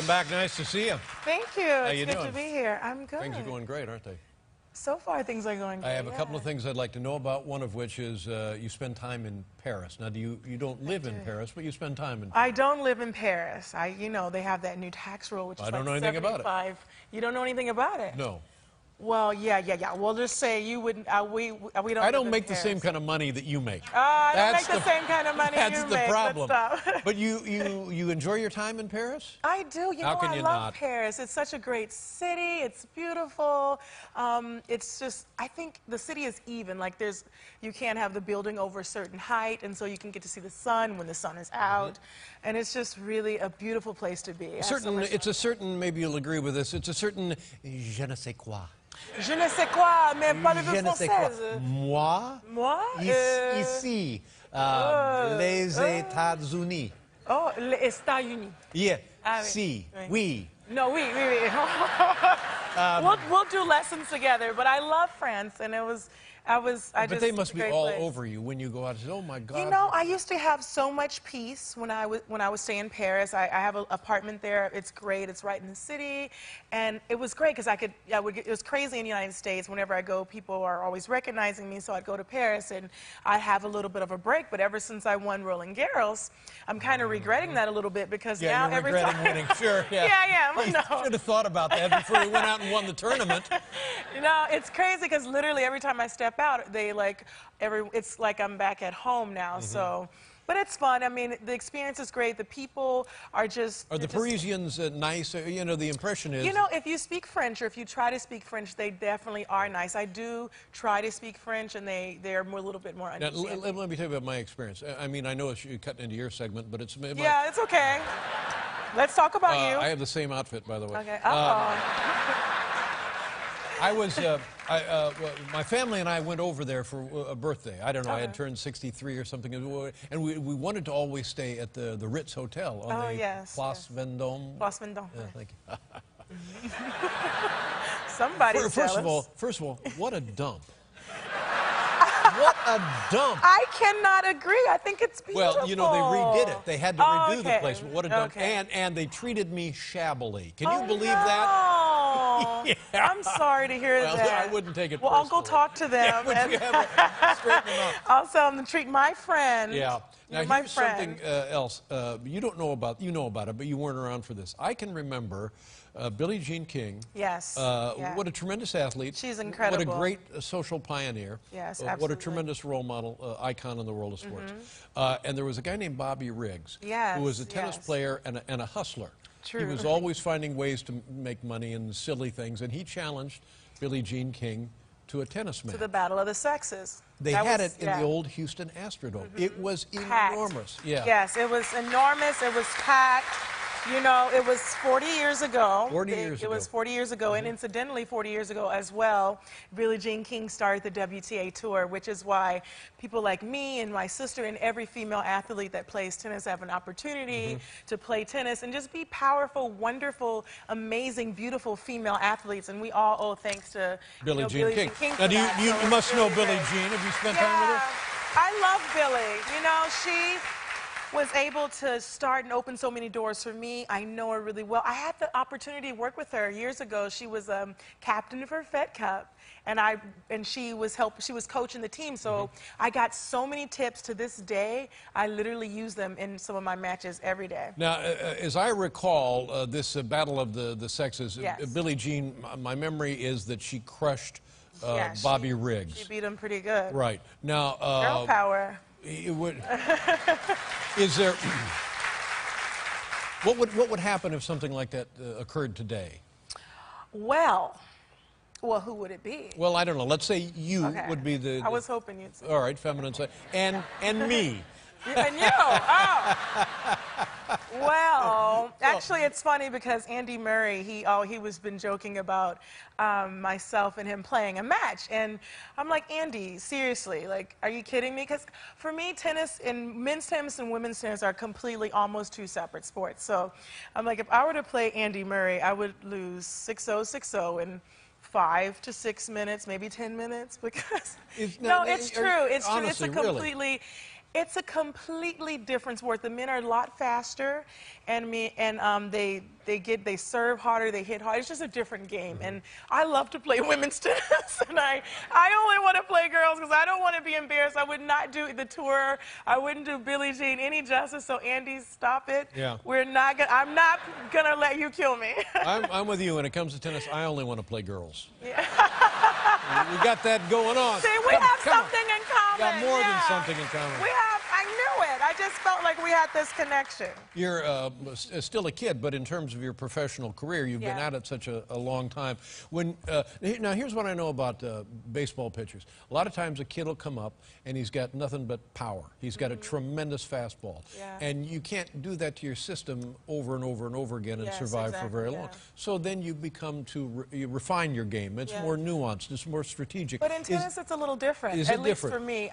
Welcome back. Nice to see you. Thank you. It's good to be here. I'm good. Things are going great, aren't they? So far, things are going great. I have a couple of things I'd like to know about, one of which is you spend time in Paris. Now, you don't live in Paris, but you spend time in Paris. I don't live in Paris. You know, they have that new tax rule, which is I don't know like anything 75. about it. You don't know anything about it? No. Well, yeah. We'll just say you wouldn't. We don't. I don't make the same kind of money that you make. I don't make the same kind of money you make. That's the problem. But you enjoy your time in Paris? I do. You know, I love Paris. It's such a great city. It's beautiful. It's just, I think the city is even. Like you can't have the building over a certain height, and so you can get to see the sun when the sun is out. And it's just really a beautiful place to be. It's a certain, maybe you'll agree with this, it's a certain je ne sais quoi. Je ne sais quoi, mais parlez-vous française? Moi? Moi? Ici, les États-Unis. Oh, les États-Unis. Yeah, si, oui. No, oui. We'll do lessons together, but I love France, and But they must be all over you when you go out and say, oh my God. You know, I used to have so much peace when I was staying in Paris. I have an apartment there. It's great. It's right in the city. And it was great because it was crazy in the United States. Whenever I go, people are always recognizing me, so I'd go to Paris and I'd have a little bit of a break. But ever since I won Roland Garros, I'm kind of regretting that a little bit because now every time... winning, sure. Yeah, I am. You should have thought about that before you went out and won the tournament. You know, it's crazy because literally every time I step out, it's like I'm back at home now. So, but it's fun. I mean, the experience is great. The people are just... Are the Parisians nice? You know, the impression is... You know, if you speak French or if you try to speak French, they definitely are nice. I do try to speak French, and they're a little bit more understanding. Now, let me tell you about my experience. I mean, I know you're cutting into your segment, but it's... Yeah, it's okay. Let's talk about you. I have the same outfit, by the way. Okay. My family and I went over there for a birthday. I don't know, I had turned 63 or something. And we wanted to always stay at the Ritz Hotel on the Place Vendôme. Place Vendôme. Thank you. Somebody's jealous. First of all, what a dump. What a dump. I cannot agree. I think it's beautiful. Well, you know, they redid it. They had to redo the place. What a dump. And they treated me shabbily. Can you believe that? Yeah. I'm sorry to hear that. I wouldn't take it personally. Well, I'll go talk to them. Straighten them up. I'll tell them to treat my friend. Yeah. Now, here's something else. You know about it, but you weren't around for this. I can remember Billie Jean King. Yes. What a tremendous athlete. She's incredible. What a great social pioneer. Yes, absolutely. What a tremendous role model, icon in the world of sports. And there was a guy named Bobby Riggs, who was a tennis player and a hustler. True. He was always finding ways to make money and silly things, and he challenged Billie Jean King to a tennis match. To the battle of the sexes. They had it in the old Houston Astrodome. It was enormous. Yeah. Yes, it was enormous. It was packed. You know, it was 40 years ago. It was 40 years ago, and incidentally, 40 years ago as well, Billie Jean King started the WTA Tour, which is why people like me and my sister and every female athlete that plays tennis have an opportunity to play tennis and just be powerful, wonderful, amazing, beautiful female athletes. And we all owe thanks to Billie Jean King. Now, you must know Billie Jean. Have you spent time with her? I love Billie. You know, she was able to start and open so many doors for me. I know her really well. I had the opportunity to work with her years ago. She was captain of her Fed Cup, and she was coaching the team. So I got so many tips to this day. I literally use them in some of my matches every day. Now, as I recall, this battle of the sexes, Billie Jean, my memory is that she crushed Bobby Riggs. She beat him pretty good. Right. Now, girl power. Is there... What would happen if something like that occurred today? Well, who would it be? Well, I don't know. Let's say you would be the... I was hoping you'd say. All right, feminine side. And me. And you. Oh. Well, actually, it's funny because Andy Murray, he was been joking about myself and him playing a match, and I'm like, Andy, seriously, like, are you kidding me? Because for me, tennis and men's tennis and women's tennis are completely almost two separate sports. So I'm like, if I were to play Andy Murray, I would lose 6-0, 6-0, and 5 to 6 minutes, maybe 10 minutes, because no, it's true. It's true. It's a completely. It's a completely different sport. The men are a lot faster, and they serve harder, they hit harder. It's just a different game, and I love to play women's tennis, and I only want to play girls because I don't want to be embarrassed. I would not do the tour. I wouldn't do Billie Jean any justice. So Andy, stop it. Yeah. I'm not gonna let you kill me. I'm with you when it comes to tennis. I only want to play girls. Yeah. We got that going on. See, we have something in common. We got more than something in common. I knew it. I just felt like we had this connection. You're still a kid, but in terms of your professional career, you've been at it such a long time. Now, here's what I know about baseball pitchers. A lot of times a kid will come up, and he's got nothing but power. He's got a tremendous fastball. Yeah. And you can't do that to your system over and over and over again and survive for very long. So then you become you refine your game. It's more nuanced. It's more strategic. But in tennis, it's a little different. Is it different? At least for me.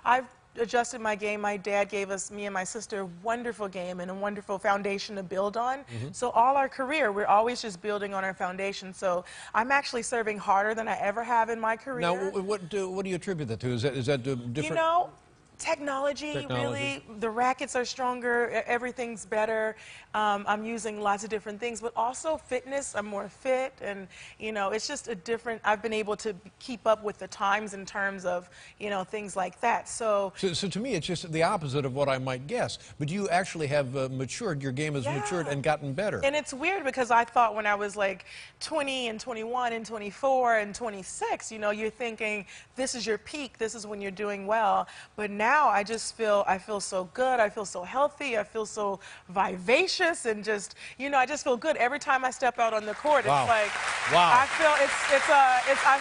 I've adjusted my game. My dad gave me and my sister, a wonderful game and a wonderful foundation to build on. So all our career, we're always just building on our foundation. So I'm actually serving harder than I ever have in my career. Now, what do you attribute that to? Is that different? You know, technology, really, the rackets are stronger, everything's better. I'm using lots of different things, but also fitness. I'm more fit, and you know, it's just a different. I've been able to keep up with the times in terms of, you know, things like that. So to me, it's just the opposite of what I might guess. But you actually have matured. Your game has matured and gotten better. And it's weird because I thought when I was like 20 and 21 and 24 and 26, you know, you're thinking this is your peak. This is when you're doing well. But now I feel so good. I feel so healthy. I feel so vivacious, and just, you know, I just feel good every time I step out on the court. It's like, I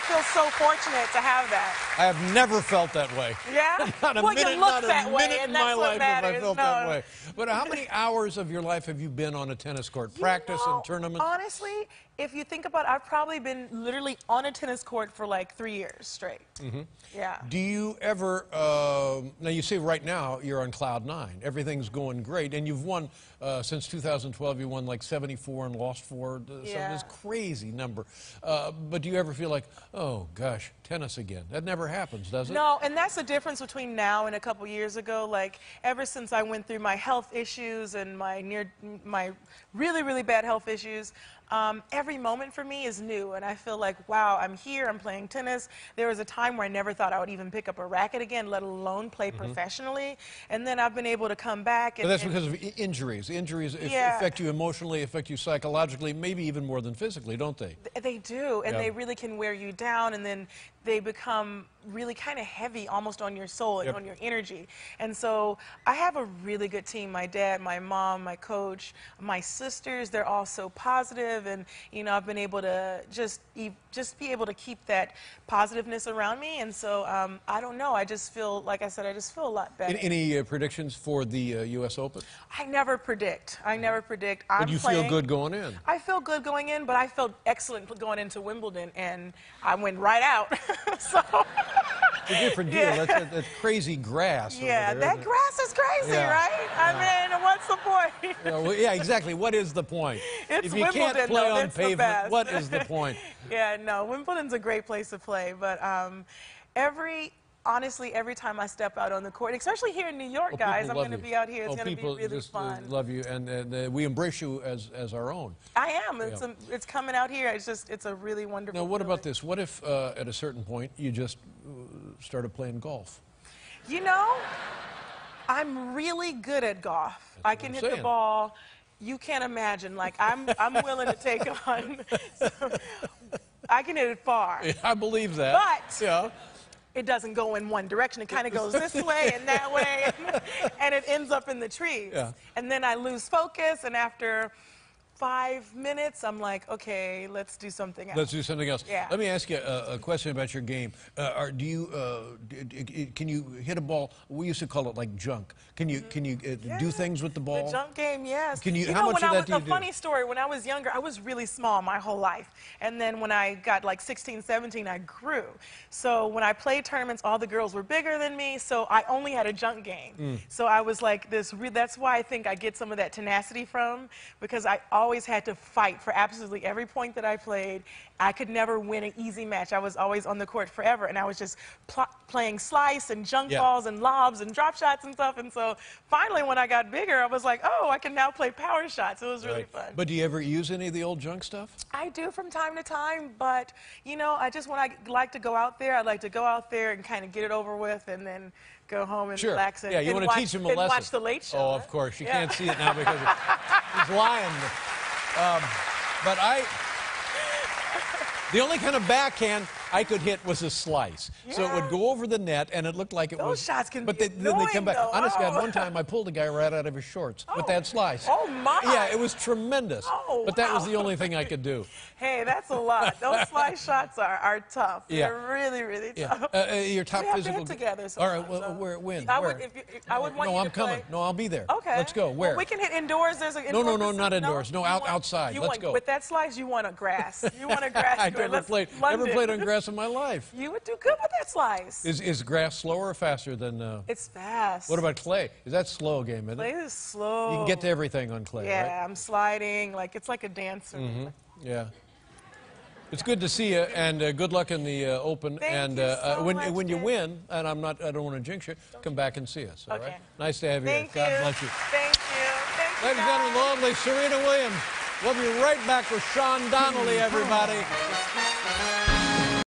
feel so fortunate to have that. I have never felt that way. Yeah? Not a well, minute, you look not that a way, minute and in that's my what life matters. have I felt that way. But how many hours of your life have you been on a tennis court? Practice and tournaments? Honestly, if you think about it, I've probably been literally on a tennis court for like 3 years straight. Yeah. Do you ever, now you say right now you're on cloud 9. Everything's going great, and you've won, since 2012, you won like 74 and lost 4. This crazy number. But do you ever feel like, oh gosh, tennis again? That never happens, does it? No, and that's the difference between now and a couple years ago. Like, ever since I went through my health issues and my really, really bad health issues, every moment for me is new, and I feel like, wow, I'm here, I'm playing tennis. There was a time where I never thought I would even pick up a racket again, let alone play professionally, and then I've been able to come back. But that's because of injuries. Injuries affect you emotionally, affect you psychologically, maybe even more than physically, don't they? They do, and they really can wear you down, and then they become really kind of heavy almost on your soul and on your energy. And so I have a really good team. My dad, my mom, my coach, my sisters, they're all so positive, and you know, I've been able to just be able to keep that positiveness around me. And so I don't know, I just feel, like I said, I just feel a lot better. Any predictions for the U.S. Open? I never predict. But you feel good going in? I feel good going in, but I felt excellent going into Wimbledon, and I went right out. So it's a different deal. That's crazy grass. Yeah, over there, that grass is crazy, right? I mean, what's the point? Yeah, exactly. What is the point? It's if you Wimbledon, can't play on pavement, what is the point? Yeah, no, Wimbledon's a great place to play, but honestly, every time I step out on the court, especially here in New York, guys, I'm going to be out here. It's going to be really fun. People love you, and we embrace you as our own. I am. It's coming out here. It's a really wonderful Now, what feeling. about this? What if, at a certain point, you just started playing golf? You know, I'm really good at golf. I can hit the ball. You can't imagine. Like, I'm willing to take on. I can hit it far. Yeah, I believe that. But it doesn't go in one direction. It kind of goes this way and that way, and it ends up in the trees. Yeah. And then I lose focus, and after 5 minutes, I'm like, okay, let's do something else. Let's do something else. Yeah. Let me ask you a question about your game. Can you hit a ball? We used to call it like junk. Can you do things with the ball? The junk game, yes. How much of that do you do? A funny story. When I was younger, I was really small my whole life, and then when I got like 16, 17, I grew. So when I played tournaments, all the girls were bigger than me, so I only had a junk game. So I was like this. That's why I think I get some of that tenacity from, because I always had to fight for absolutely every point that I played. I could never win an easy match. I was always on the court forever, and I was just playing slice and junk balls and lobs and drop shots and stuff. And so finally, when I got bigger, I was like, oh, I can now play power shots. It was really fun. But do you ever use any of the old junk stuff? I do from time to time, but, you know, when I like to go out there, I like to go out there and kind of get it over with and then go home and relax and, you want to teach him a lesson. Watch The Late Show. Oh, of course. You can't see it now because he's lying. But the only kind of backhand I could hit was a slice. So it would go over the net, and it looked like it was... Those shots can but be then they come back. though. Honest God, one time I pulled a guy right out of his shorts with that slice. Oh, my. Yeah, it was tremendous. Oh, but that was the only thing I could do. Hey, that's a lot. Those slice shots are tough. Yeah. They're really, really tough. Your top we have physical... to hit together All right, well, when? I would want no, you I'm to coming. play. No, I'll be there. Okay. Let's go. Where? Well, we can hit indoors. There's an indoor No, not indoors. No, outside. Let's go. With that slice, you want a grass. You want a grass. I never played on grass in my life. You would do good with that slice. Is grass slower or faster than... It's fast. What about clay? Is that slow game, isn't it? Clay is slow. You can get to everything on clay, right? Yeah, I'm sliding. It's like a dancer. Yeah. It's good to see you, and good luck in the Open. Thank you so much, when you Jay. win, and I don't want to jinx you, come back and see us. All right? Nice to have you. Thank God you. bless you. Thank you. Ladies and gentlemen, the lovely Serena Williams. We'll be right back with Sean Donnelly, everybody.